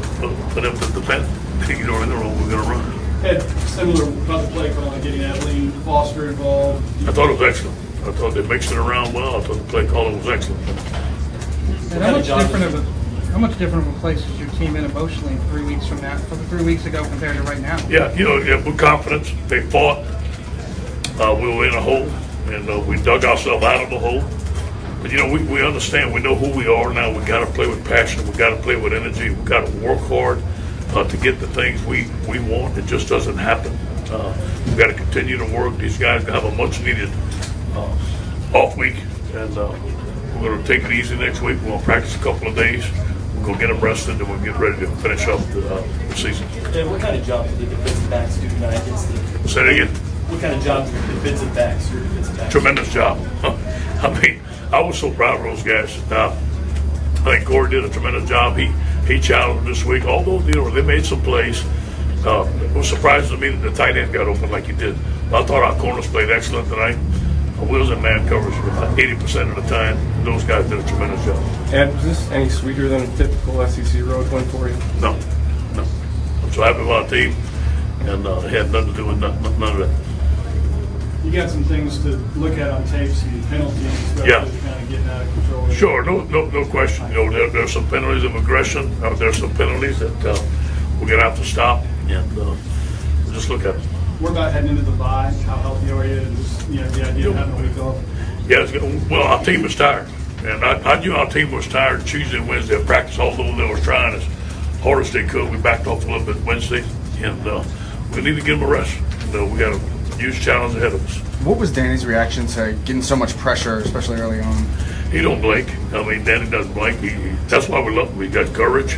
them to defend. In the room, we're going to run. Ed, similar about the play calling, getting Abilene Foster involved. I thought it was excellent. I thought they mixed it around well. I thought the play calling was excellent. And how much different of a place is your team in emotionally 3 weeks from from 3 weeks ago compared to right now? Yeah, with confidence. They fought. We were in a hole, and we dug ourselves out of the hole. But we understand. We know who we are now. We got to play with passion. We got to play with energy. We got to work hard to get the things we want. It just doesn't happen. We got to continue to work. These guys have a much needed off week, and we're going to take it easy next week. We're going to practice a couple of days. We'll go get them rested, and we'll get ready to finish up the season. Yeah, what kind of job did the defensive backs do tonight against the? Say it again. What kind of job did the defensive backs? Tremendous job. I mean, I was so proud of those guys. I think Corey did a tremendous job. He challenged this week. Although they made some plays, it was surprising to me that the tight end got open like he did. I thought our corners played excellent tonight. Wheels and man coverage about 80% of the time. Those guys did a tremendous job. Ed, was this any sweeter than a typical SEC road win for you? No. I'm so happy with our team, and it had nothing to do with none of that. You got some things to look at on tape, some penalties, especially Yeah. kind of getting out of control. Sure, no question. You know, there's some penalties of aggression. There's some penalties that we're gonna have to stop, and we'll just look at it. What about heading into the bye? How healthy are you? And just, you know, the idea of having a week off. Yeah, well, our team was tired, and I knew our team was tired Tuesday and Wednesday at practice, although they were trying as hard as they could. We backed off a little bit Wednesday, and we need to give them a rest. We got a huge challenge ahead of us. What was Danny's reaction to getting so much pressure, especially early on? He don't blink. I mean, Danny doesn't blink. That's why we love him. He got courage.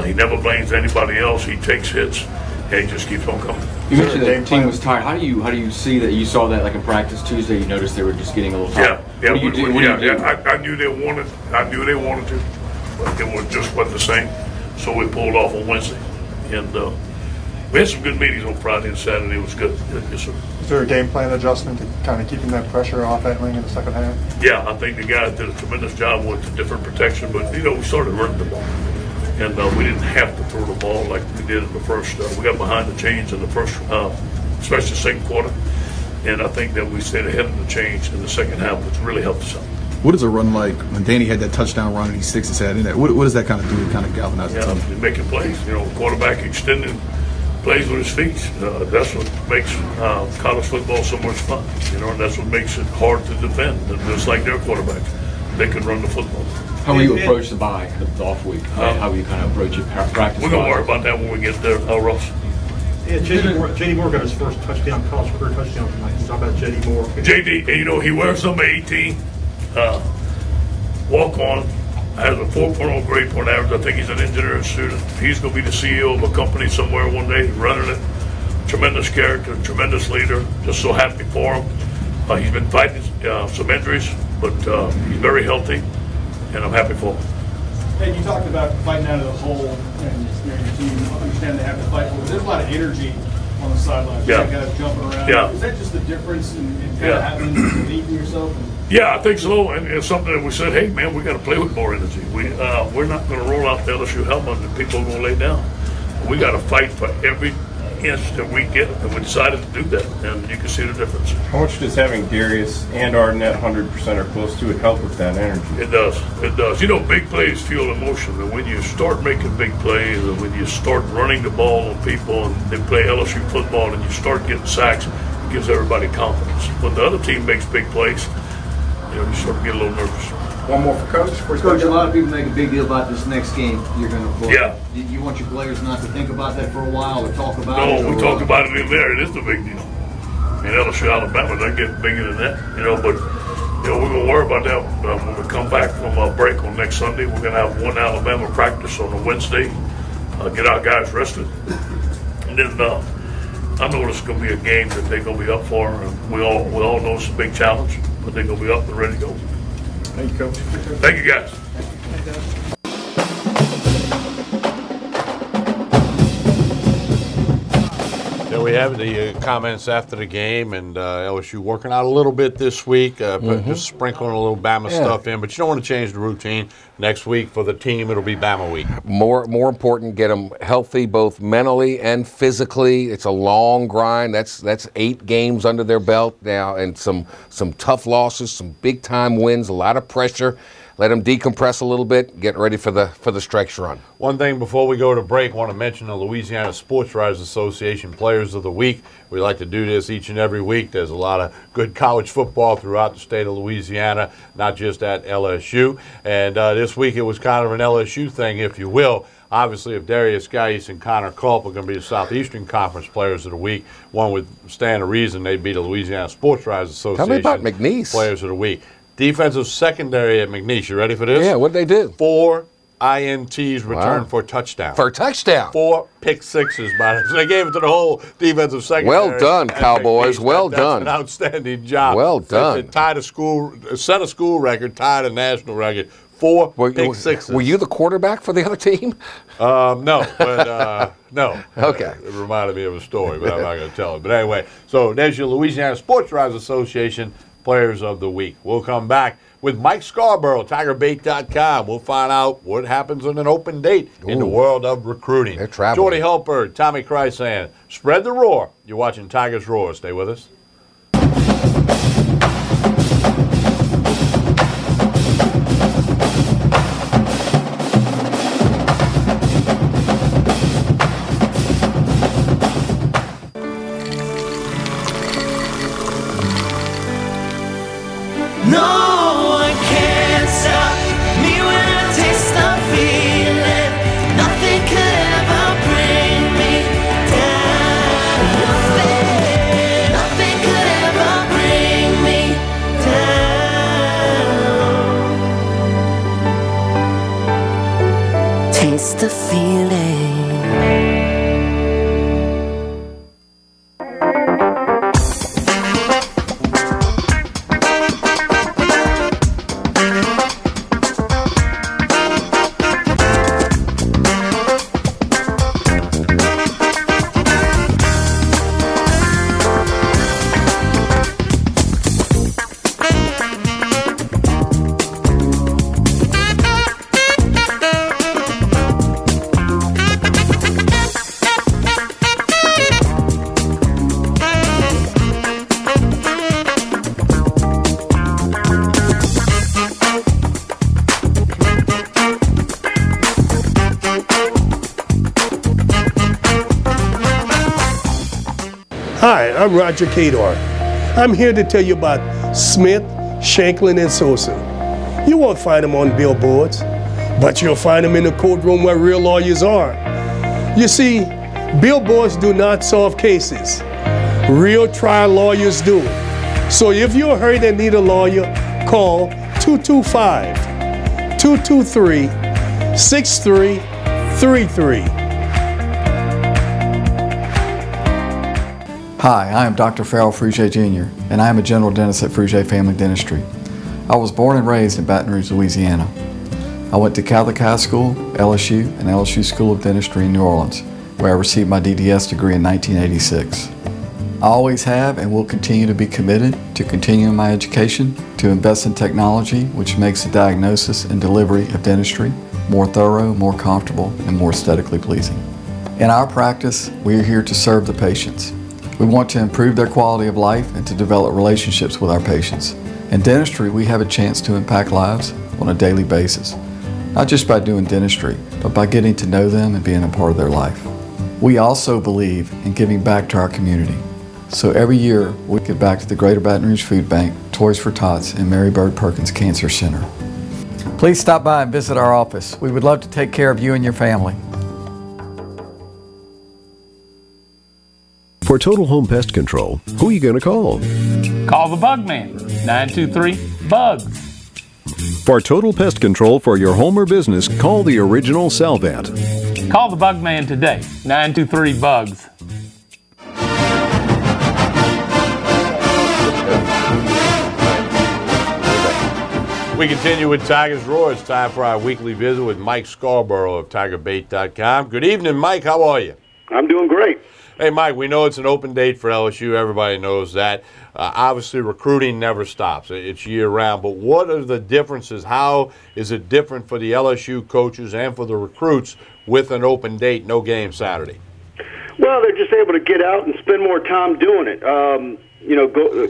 He never blames anybody else. He takes hits, and he just keeps on coming. You mentioned that the team was tired. How do you see that? You saw that like in practice Tuesday. You noticed they were just getting a little tired. Yeah. What do you do? I knew they wanted. I knew they wanted to, but it was just wasn't the same. So we pulled off on Wednesday, and we had some good meetings on Friday and Saturday. It was good. Yes, sir. Is there a game plan adjustment to kind of keeping that pressure off that wing in the second half? Yeah, I think the guys did a tremendous job with the different protection, but you know we started running the ball, and we didn't have to throw the ball like we did in the first. We got behind the chains in the first, especially the second quarter, and I think that we stayed ahead of the chains in the second half, which really helped us out. What is a run like when Danny had that touchdown run and he sticks his head in there? What does that kind of do to kind of galvanize the team? Yeah, making plays. You know, quarterback extending plays with his feet. That's what makes college football so much fun. You know, and that's what makes it hard to defend. Just like their quarterbacks, they can run the football. How will you approach the bye, the off week? How will you kind of approach it? Practice. We're gonna worry about that when we get there, Ross. Yeah, J.D. Moore got his first touchdown, college career touchdown tonight. Let's talk about J.D. Moore. J.D., you know, he wears number 18. Walk on, has a 4.0 grade point average. I think he's an engineering student. He's going to be the CEO of a company somewhere one day, running it. Tremendous character, tremendous leader. Just so happy for him. He's been fighting some injuries, but he's very healthy, and I'm happy for him. Hey, you talked about fighting out of the hole, and you know, your team understand they have to fight for it. There's a lot of energy on the sidelines. Yeah. You got guys jumping around. Yeah. Is that just the difference in kind of having belief in yourself? Yeah, I think so, and it's something that we said, hey man, we got to play with more energy. We're not going to roll out the LSU helmet and people are going to lay down. We got to fight for every inch that we get, and we decided to do that, and you can see the difference. How much does having Darius and Arnett 100% or close to it help with that energy? It does. It does. You know, big plays fuel emotion, and when you start making big plays, and when you start running the ball on people, and they play LSU football, and you start getting sacks, it gives everybody confidence. When the other team makes big plays, you know, you sort of get a little nervous. One more for Coach. Coach, a lot of people make a big deal about this next game you're going to play. Yeah. You want your players not to think about that for a while or talk about it? No, we talked about it in there. It is the big deal. I mean, LSU, Alabama, they're getting bigger than that, you know, but, you know, we're going to worry about that when we come back from a break on next Sunday. We're going to have one Alabama practice on a Wednesday, get our guys rested. And then I know this is going to be a game that they're going to be up for, and we all know it's a big challenge, but they're going to be up and ready to go. Thank you, Coach. Thank you, guys. There we have the comments after the game, and LSU working out a little bit this week, but just sprinkling a little Bama stuff in. But you don't want to change the routine. Next week for the team, it'll be Bama week. More important, get them healthy both mentally and physically. It's a long grind. That's 8 games under their belt now, and some tough losses, some big time wins, a lot of pressure. Let them decompress a little bit, get ready for the stretch run. One thing before we go to break, I want to mention the Louisiana Sports Writers Association Players of the Week. We like to do this each and every week. There's a lot of good college football throughout the state of Louisiana, not just at LSU. And this week it was kind of an LSU thing, if you will. Obviously, if Darius Geis and Connor Culp are going to be the Southeastern Conference Players of the Week, one would stand to reason they'd be the Louisiana Sports Writers Association Tell me about McNeese. Players of the Week. Defensive secondary at McNeese. You ready for this? Yeah, what'd they do? 4 INTs returned for a touchdown. For a touchdown. 4 pick sixes, by the way. They gave it to the whole defensive secondary. Well done, Cowboys. Well done. That's an outstanding job. Well done. It tied set a school record, tied a national record. 4 pick sixes. Were you the quarterback for the other team? No, but no. Okay. It reminded me of a story, but I'm not going to tell it. But anyway, so there's your Louisiana Sports Writers Association Players of the Week. We'll come back with Mike Scarborough, TigerBait.com. We'll find out what happens on an open date in the world of recruiting. They're traveling. Jordy Hultberg, Tommy Chrysan. Spread the roar. You're watching Tigers Roar. Stay with us. I'm Roger Kadar. I'm here to tell you about Smith, Shanklin, and Sosa. You won't find them on billboards, but you'll find them in the courtroom where real lawyers are. You see, billboards do not solve cases. Real trial lawyers do. So if you're hurt and need a lawyer, call 225-223-6333. Hi, I am Dr. Farrell Frugier Jr., and I am a general dentist at Frugier Family Dentistry. I was born and raised in Baton Rouge, Louisiana. I went to Catholic High School, LSU, and LSU School of Dentistry in New Orleans, where I received my DDS degree in 1986. I always have and will continue to be committed to continuing my education, to invest in technology which makes the diagnosis and delivery of dentistry more thorough, more comfortable, and more aesthetically pleasing. In our practice, we are here to serve the patients. We want to improve their quality of life and to develop relationships with our patients. In dentistry, we have a chance to impact lives on a daily basis, not just by doing dentistry, but by getting to know them and being a part of their life. We also believe in giving back to our community. So every year, we give back to the Greater Baton Rouge Food Bank, Toys for Tots, and Mary Bird Perkins Cancer Center. Please stop by and visit our office. We would love to take care of you and your family. For total home pest control, who are you going to call? Call the Bug Man, 923-BUGS. For total pest control for your home or business, call the original Salvant. Call the Bug Man today, 923-BUGS. We continue with Tigers Roar. It's time for our weekly visit with Mike Scarborough of TigerBait.com. Good evening, Mike. How are you? I'm doing great. Hey, Mike, we know it's an open date for LSU. Everybody knows that. Obviously, recruiting never stops. It's year-round. But what are the differences? How is it different for the LSU coaches and for the recruits with an open date, no game Saturday? Well, they're just able to get out and spend more time doing it.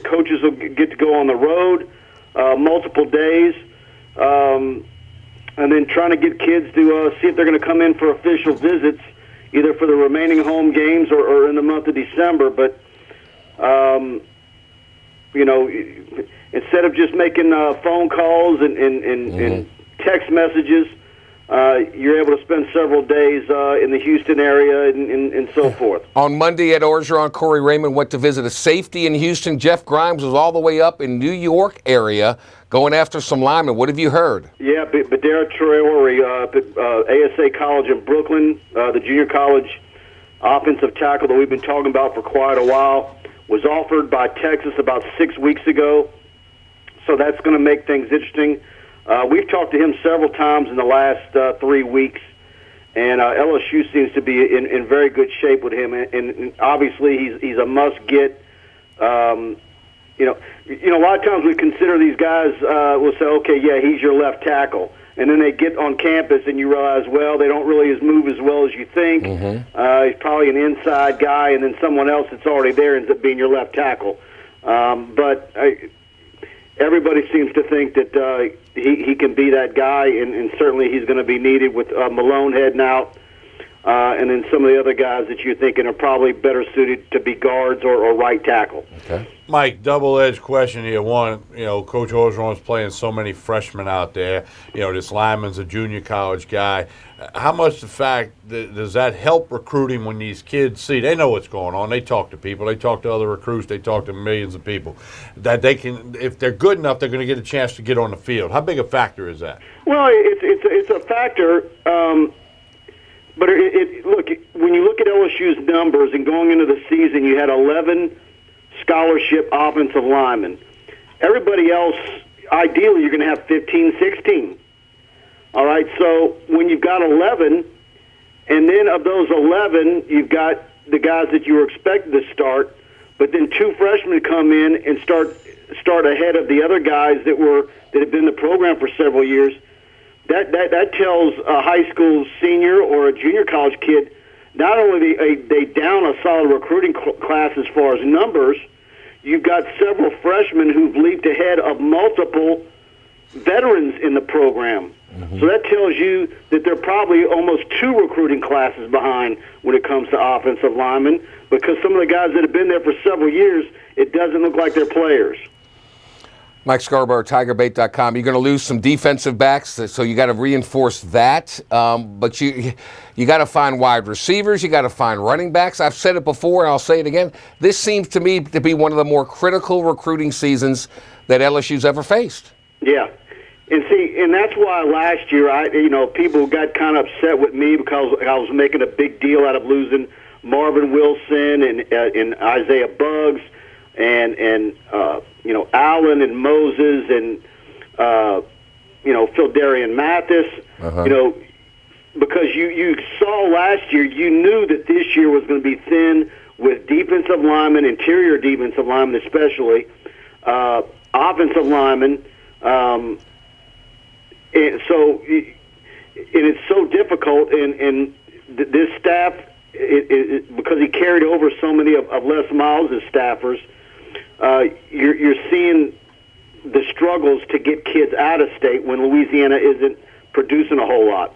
Coaches will get to go on the road multiple days, and then trying to get kids to see if they're going to come in for official visits, either for the remaining home games or in the month of December. But, instead of just making phone calls and text messages, you're able to spend several days in the Houston area and so forth. On Monday, Ed Orgeron, Corey Raymond went to visit a safety in Houston. Jeff Grimes was all the way up in New York area going after some linemen. What have you heard? Yeah, Badera Traore, ASA College in Brooklyn, the junior college offensive tackle that we've been talking about for quite a while, was offered by Texas about 6 weeks ago. So that's going to make things interesting. We've talked to him several times in the last 3 weeks, and LSU seems to be in very good shape with him. And obviously, he's a must-get. A lot of times we consider these guys. We'll say, okay, yeah, he's your left tackle, and then they get on campus and you realize, well, they don't really move as well as you think. He's probably an inside guy, and then someone else that's already there ends up being your left tackle. Everybody seems to think that he can be that guy, and certainly he's going to be needed with Malone heading out, and then some of the other guys that you're thinking are probably better suited to be guards or right tackle. Okay. Mike, double-edged question here. One, Coach Orgeron's playing so many freshmen out there. This lineman's a junior college guy. How much does that help recruiting when these kids see? They know what's going on. They talk to people. They talk to other recruits. They talk to millions of people. That they can, if they're good enough, they're going to get a chance to get on the field. How big a factor is that? Well, it's a factor. But look, when you look at LSU's numbers and going into the season, you had 11 scholarship offensive linemen. Everybody else, ideally, you're going to have 15, 16. All right, so when you've got 11, and then of those 11, you've got the guys that you were expected to start, but then 2 freshmen come in and start ahead of the other guys that have been in the program for several years. That tells a high school senior or a junior college kid not only they down a solid recruiting class as far as numbers, you've got several freshmen who've leaped ahead of multiple veterans in the program. So that tells you that they're probably almost 2 recruiting classes behind when it comes to offensive linemen, because some of the guys that have been there for several years, it doesn't look like they're players. Mike Scarborough, TigerBait.com. You're going to lose some defensive backs, so you got to reinforce that. But you got to find wide receivers. You got to find running backs. I've said it before, and I'll say it again. This seems to me to be one of the more critical recruiting seasons that LSU's ever faced. Yeah. And that's why last year, people got kind of upset with me because I was making a big deal out of losing Marvin Wilson and Isaiah Buggs and Allen and Moses and Phildarian Mathis. Because you saw last year, you knew that this year was going to be thin with defensive linemen, interior defensive linemen especially, offensive linemen. And so, it's so difficult, and this staff, because he carried over so many of Les Miles' staffers, you're seeing the struggles to get kids out of state when Louisiana isn't producing a whole lot.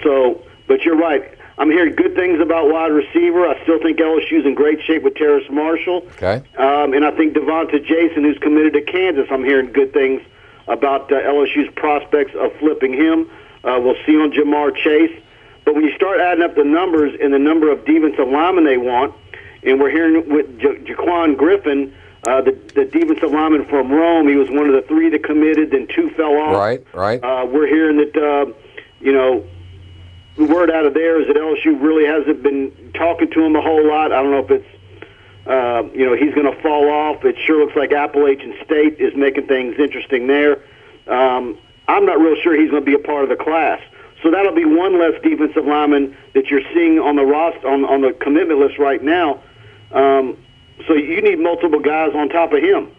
So, but you're right. I'm hearing good things about wide receiver. I still think LSU's in great shape with Terrace Marshall. Okay. And I think Devonta Jason, who's committed to Kansas, I'm hearing good things about LSU's prospects of flipping him. We'll see on Jamar Chase. But when you start adding up the numbers and the number of defensive linemen they want, and we're hearing with Jaquan Griffin, the defensive lineman from Rome, he was one of the 3 that committed, then 2 fell off. Right. We're hearing that, the word out of there is that LSU really hasn't been talking to him a whole lot. I don't know if it's, he's going to fall off. It sure looks like Appalachian State is making things interesting there. I'm not real sure he's going to be a part of the class. So that'll be one less defensive lineman that you're seeing on the roster, on the commitment list right now. So you need multiple guys on top of him.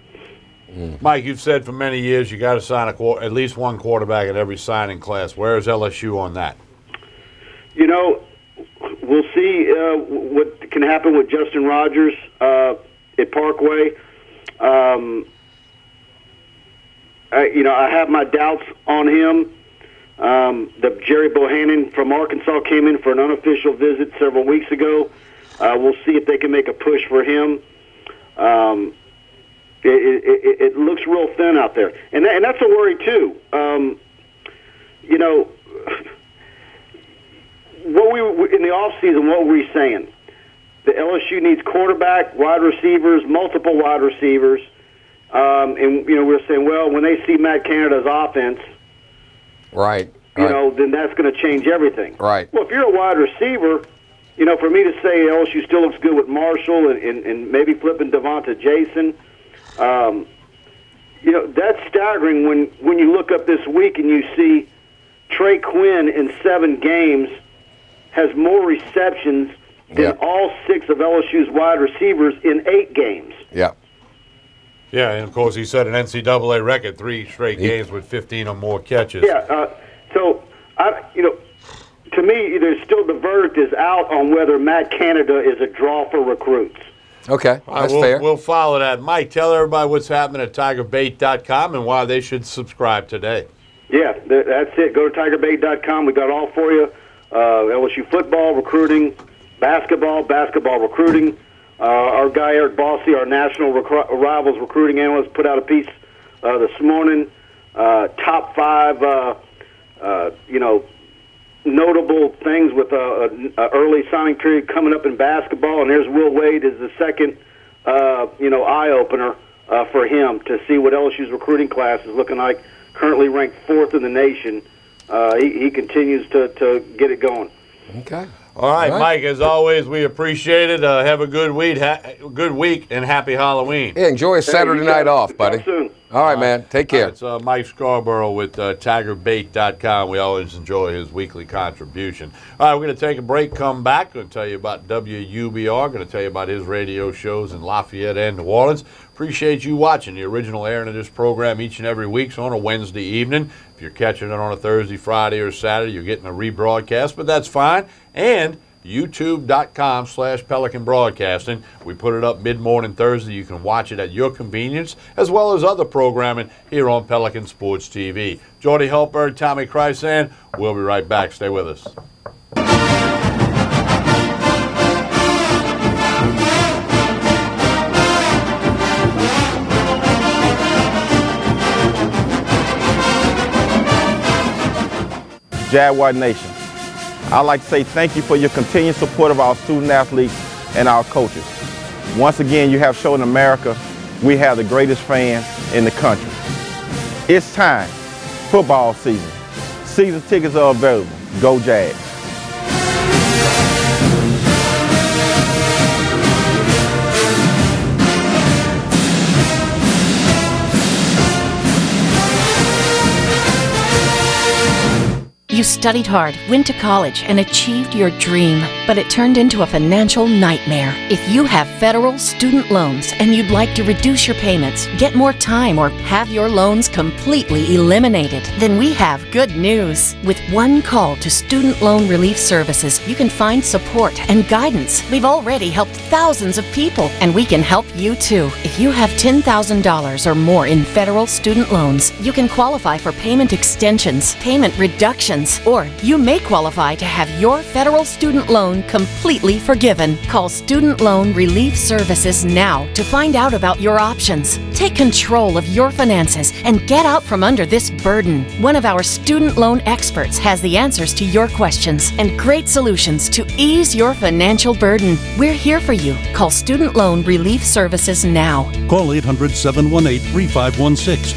Mike, you've said for many years you got to sign at least one quarterback at every signing class. Where is LSU on that? We'll see what can happen with Justin Rogers at Parkway. I have my doubts on him. The Jerry Bohannon from Arkansas came in for an unofficial visit several weeks ago. We'll see if they can make a push for him. It looks real thin out there, and that's a worry too. What we in the offseason, what were we saying? The LSU needs quarterback, wide receivers, multiple wide receivers, and we're saying, well, when they see Matt Canada's offense, then that's going to change everything. Right. Well, if you're a wide receiver, for me to say LSU still looks good with Marshall and maybe flipping Devonta Jason, that's staggering when you look up this week and you see Trey Quinn in 7 games has more receptions than all 6 of LSU's wide receivers in 8 games. Yeah. Yeah, and of course he set an NCAA record, 3 straight games with 15 or more catches. Yeah. To me, there's still the verdict is out on whether Matt Canada is a draw for recruits. Okay, that's fair. We'll follow that. Mike, tell everybody what's happening at TigerBait.com and why they should subscribe today. Yeah, that's it. Go to TigerBait.com. We got all for you. LSU football, recruiting, basketball recruiting. Our guy Eric Bossy, our national rivals recruiting analyst, put out a piece this morning. Top 5, notable things with an early signing period coming up in basketball. And there's Will Wade as the second, eye opener for him to see what LSU's recruiting class is looking like. Currently ranked 4th in the nation. He continues to get it going. Okay. All right, Mike, as always, we appreciate it. Have a good week, and happy Halloween. Yeah, enjoy a Saturday night off, buddy. Soon. All right, man. Take care. It's Mike Scarborough with TigerBait.com. We always enjoy his weekly contribution. All right, we're going to take a break, come back. Going to tell you about WUBR. Going to tell you about his radio shows in Lafayette and New Orleans. Appreciate you watching the original airing of this program each and every week, so on a Wednesday evening. If you're catching it on a Thursday, Friday, or Saturday, you're getting a rebroadcast, but that's fine. And youtube.com/Pelican Broadcasting. We put it up mid-morning Thursday. You can watch it at your convenience, as well as other programming here on Pelican Sports TV. Jordy Hultberg, Tommy Krysan. We'll be right back. Stay with us. Jaguar Nation, I'd like to say thank you for your continued support of our student athletes and our coaches. Once again, you have shown America we have the greatest fans in the country. It's time. Football season. Season tickets are available. Go Jags. You studied hard, went to college, and achieved your dream, but it turned into a financial nightmare. If you have federal student loans and you'd like to reduce your payments, get more time, or have your loans completely eliminated, then we have good news. With one call to Student Loan Relief Services, you can find support and guidance. We've already helped thousands of people, and we can help you too. If you have $10,000 or more in federal student loans, you can qualify for payment extensions, payment reductions, or you may qualify to have your federal student loan completely forgiven. Call Student Loan Relief Services now to find out about your options. Take control of your finances and get out from under this burden. One of our student loan experts has the answers to your questions and great solutions to ease your financial burden. We're here for you. Call Student Loan Relief Services now. Call 800-718-3516.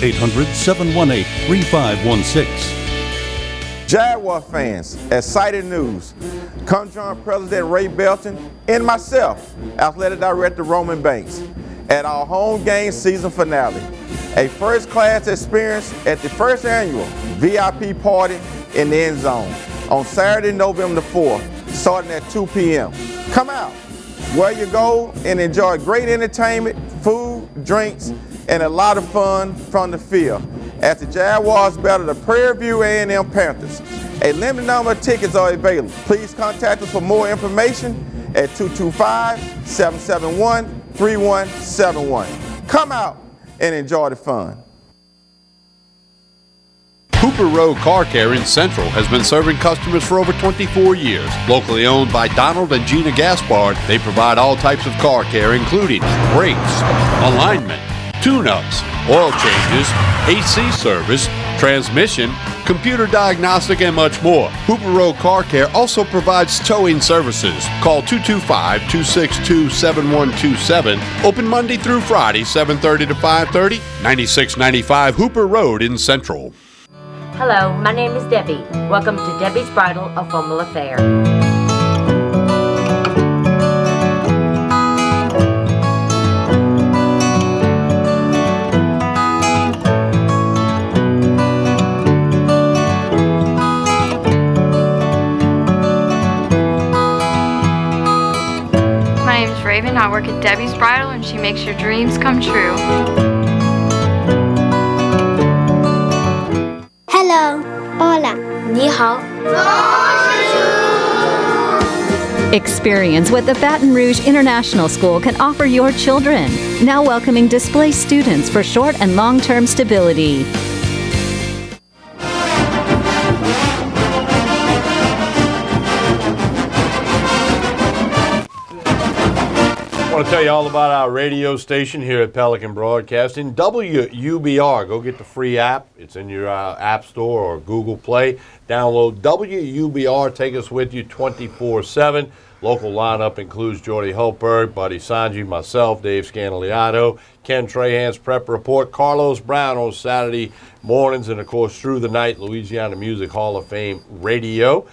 800-718-3516. Jaguar fans, exciting news. Come join President Ray Belton and myself, Athletic Director Roman Banks, at our home game season finale. A first-class experience at the first annual VIP party in the end zone on Saturday, November the 4th, starting at 2 p.m. Come out, wear your gold, and enjoy great entertainment, food, drinks, and a lot of fun from the field as the Jaguars battle the Prairie View A&M Panthers. A limited number of tickets are available. Please contact us for more information at 225-771-3171. Come out and enjoy the fun. Hooper Road Car Care in Central has been serving customers for over 24 years. Locally owned by Donald and Gina Gaspard, they provide all types of car care, including brakes, alignment, tune-ups, oil changes, AC service, transmission, computer diagnostic, and much more. Hooper Road Car Care also provides towing services. Call 225-262-7127. Open Monday through Friday, 7:30 to 5:30, 9695 Hooper Road in Central. Hello, my name is Debbie. Welcome to Debbie's Bridal of Formula Fair. Raven. I work at Debbie's Bridal and she makes your dreams come true. Hello. Hola. Ni hao. Experience what the Baton Rouge International School can offer your children. Now welcoming displaced students for short and long-term stability. I want to tell you all about our radio station here at Pelican Broadcasting, WUBR. Go get the free app. It's in your App Store or Google Play. Download WUBR. Take us with you 24/7. Local lineup includes Jordy Hultberg, Buddy Sanji, myself, Dave Scandaliato, Ken Trahan's Prep Report, Carlos Brown on Saturday mornings, and, of course, through the night, Louisiana Music Hall of Fame Radio.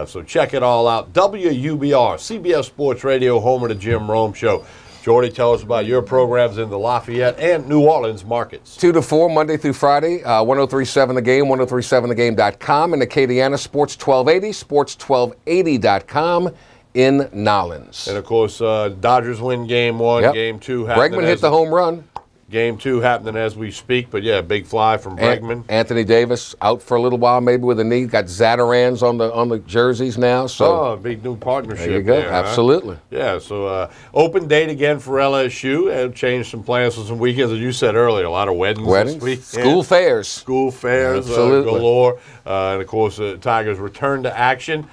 So check it all out. WUBR, CBS Sports Radio, home of the Jim Rome Show. Jordy, tell us about your programs in the Lafayette and New Orleans markets. 2 to 4, Monday through Friday, 1037 The Game, 1037thegame.com, and Acadiana Sports 1280, sports1280.com in Nolens. And, of course, Dodgers win game one, game two. Bregman hit the home run. Game 2 happening as we speak, but yeah, big fly from Bregman. Anthony Davis out for a little while, maybe with a knee. Got Zatarans on the jerseys now. So big new partnership. There you go. There, Absolutely. Huh? Yeah. So open date again for LSU, and changed some plans for some weekends, as you said earlier. A lot of weddings this week. School fairs, galore, and of course the Tigers return to action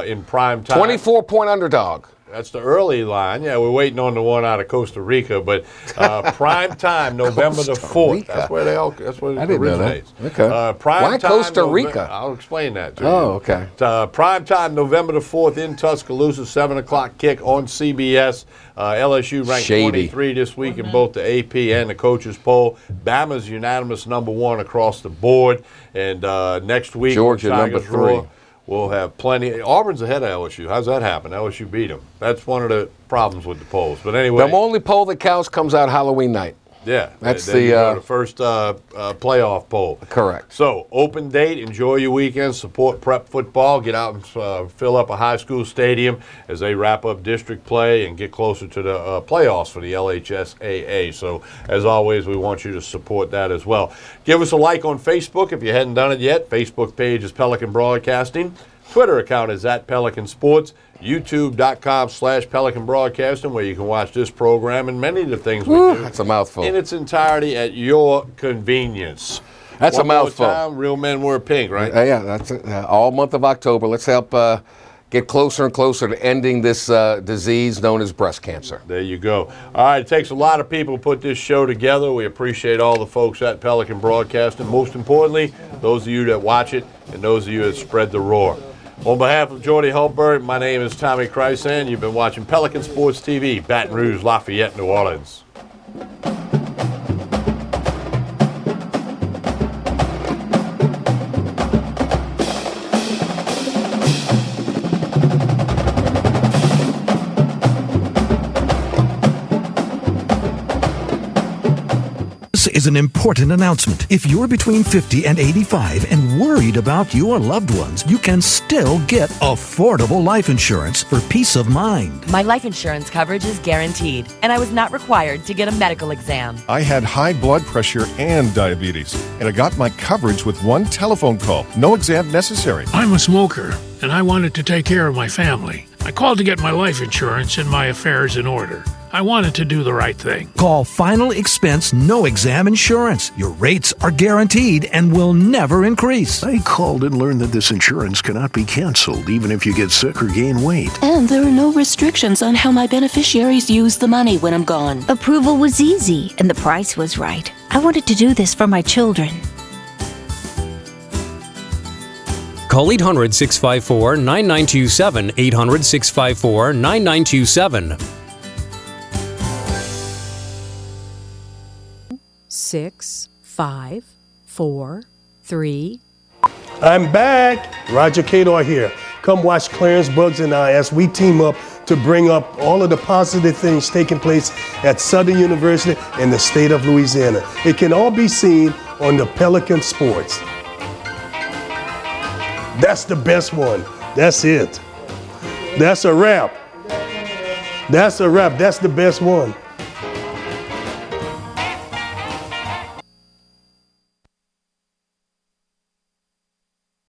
in prime time. 24-point underdog. That's the early line. Yeah, we're waiting on the one out of Costa Rica, but prime time, November the 4th. That's where that's where it originates. Okay. Why Costa Rica? I'll explain that to you. Oh, okay. Prime time, November the 4th in Tuscaloosa, 7 o'clock kick on CBS. LSU ranked 23 this week in both the AP and the coaches poll. Bama's unanimous #1 across the board. And next week, Georgia #3. We'll have plenty. Auburn's ahead of LSU. How's that happen? LSU beat them. That's one of the problems with the polls. But anyway. The only poll that counts comes out Halloween night. Yeah. That's the first playoff poll. Correct. So, open date. Enjoy your weekend. Support prep football. Get out and fill up a high school stadium as they wrap up district play and get closer to the playoffs for the LHSAA. So, as always, we want you to support that as well. Give us a like on Facebook if you hadn't done it yet. Facebook page is Pelican Broadcasting. Twitter account is @Pelican Sports. YouTube.com/Pelican Broadcasting, where you can watch this program and many of the things we do. That's a mouthful. In its entirety at your convenience. That's One a mouthful. More time, Real Men Wear Pink, right? Yeah, that's all month of October. Let's help get closer and closer to ending this disease known as breast cancer. There you go. All right, it takes a lot of people to put this show together. We appreciate all the folks at Pelican Broadcasting. Most importantly, those of you that watch it and those of you that spread the roar. On behalf of Jordy Hultberg, my name is Tommy Krysan. You've been watching Pelican Sports TV, Baton Rouge, Lafayette, New Orleans. Is an important announcement. If you're between 50 and 85 and worried about your loved ones, you can still get affordable life insurance for peace of mind. My life insurance coverage is guaranteed, and I was not required to get a medical exam. I had high blood pressure and diabetes, and I got my coverage with one telephone call. No exam necessary. I'm a smoker, and I wanted to take care of my family. I called to get my life insurance and my affairs in order. I wanted to do the right thing. Call Final Expense No Exam Insurance. Your rates are guaranteed and will never increase. I called and learned that this insurance cannot be canceled even if you get sick or gain weight. And there are no restrictions on how my beneficiaries use the money when I'm gone. Approval was easy and the price was right. I wanted to do this for my children. Call 800-654-9927, 800-654-9927. 6, 5, 4, 3. I'm back. Roger Cador here. Come watch Clarence Bugs and I as we team up to bring up all of the positive things taking place at Southern University in the state of Louisiana. It can all be seen on the Pelican Sports. That's the best one. That's it. That's a wrap. That's a wrap. That's the best one.